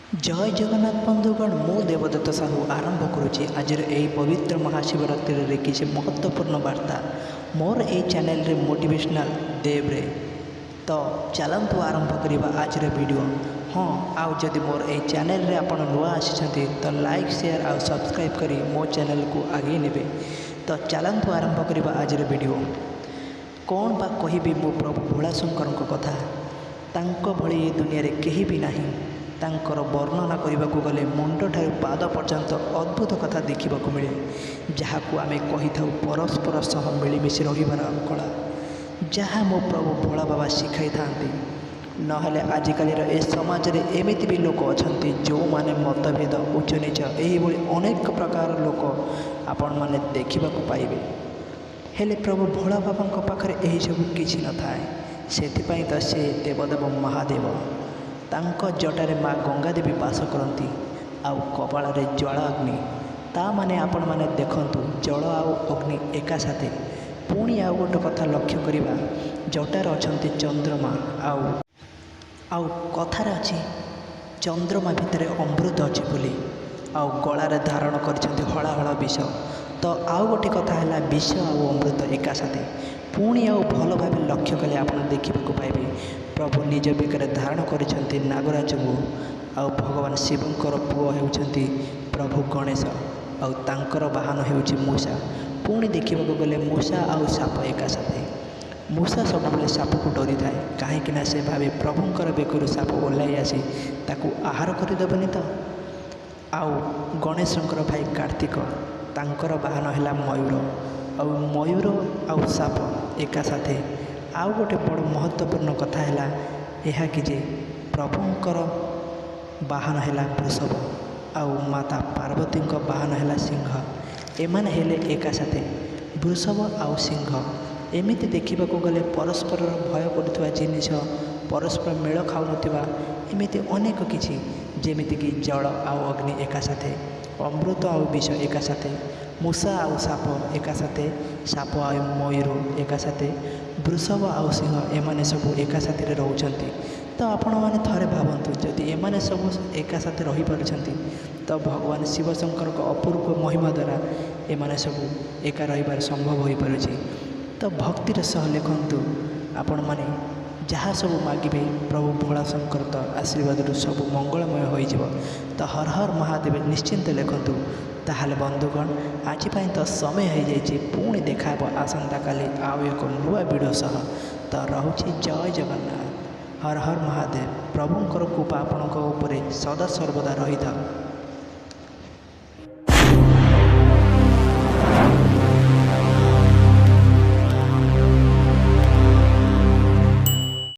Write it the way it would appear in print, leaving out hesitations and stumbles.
जय जगन्नाथ बंधुगण मु देवदत्त साहू आरंभ करुच्ची आज पवित्र महाशिवरात्रि रे किसी महत्वपूर्ण वार्ता मोर ए चैनल रे मोटिवेशनल देवरे तो चलतु आरंभ करवा आज वीडियो। हाँ आउ जदि मोर ए चैनल रे आपण नुआ आसी तो लाइक शेयर आउ सब्सक्राइब करी मो चैनल को आगे नेबे। तो चलतु आरंभ करवा आज वीडियो। कौन बा कहबी मो प्रभु भोलाशंकर कथा तांको भली ए दुनिया रे केही भी नहीं। तांकर वर्णना करने को गले मुंड ठारू पाद पर्यंत अद्भुत कथा देखा मिले जहाँ को आम कही था परस्पर सह मिलमिशि रहीबार कला जहाँ मो प्रभु भोला बाबा शिखाई था। नहले आजिकल ए समाज रे एमिति भी लोक अच्छा जो माने मतभेद उच्च नीच यही अनेक प्रकार लोक आपण मैंने देखा पाइबे। हेले प्रभु भोला बाबा पाखे यही सब किसी न थाए से तो से देवदेव महादेव तांको जटारे माँ गंगा देवी बास करती आउ कपाଳରେ ज्वाला अग्नि ता माने आपण माने देखंतु जल आउ अग्नि एका साथे। पुणी आउ गोटे कथा लक्ष्य करिबा जटार अछंती चंद्रमा आउ कथार अछि चंद्रमा भितर अमृत अछि बोली आउ गलारे धारण करछंती हला हला विष। तो आउ गोटे कथा है विष आउ अमृत एका साथे। पुणी आउ भल भाव लक्ष्य कले आप देखा पाइबे प्रभु निज बेकर धारण करछंती नागराज को आउ भगवान शिवंकर पुओ हेउछंती प्रभु गणेश आउ तांकर वाहन हेउछि मूषा। पुणी देखा गले मूषा आउ साप एका साथे। मूषा सब साप को डरी थाए कहीं से भावे प्रभुंकर बेकरु साप ओह्लाई आसी ताकू आहार करदेबनी। तो आउ गणेशंकर भाई कार्तिक तांकर वाहन है मयूर आउ मयूर आउ साप एका साथे। आउ गोटे बड़ महत्वपूर्ण कथा है यह कि जे प्रभुंकर वाहन है वृषभ आउ माता पार्वती वाहन है सिंह। एमाने हेले एका साथे वृषभ आउ सिंह। एमिति देखा गले परस्पर भय करुवा जिनिस परस्पर मेल खाऊनथिबा एमिति अनेक किछि जेमिति कि जल आउ अग्नि एका साथे अमृत आउ विष एका साथे मूषा आउ साप एका साथे साप आउ मयूर एका साथे वृषभ आउ सिंह एमाने सब एका साथी रोचंती। तो आपण मैंने थरे भावतु जदि एमाने सब एका साथे रही पारुछंती तो भगवान शिवशंकर अपूर्व महिमा द्वारा एमाने सब एका रहिबार संभव हो पारुछि। तो भक्तिर सह लिखंतु आपण माने जहाँ सब मागिबे प्रभु भोलाशंकर तो आशीर्वाद सब मंगलमय हो। तो हर हर महादेव निश्चिंत लिखंतु। ताहले बंधुगण आज तो समय हो जाइए पुणी देखा आसंता काली आउ एक नुआ वीडियो सह। तो रहुछि जय जगन्नाथ हर हर महादेव प्रभुंकर कृपा आपणक उपरे सदा सर्वदा रही था।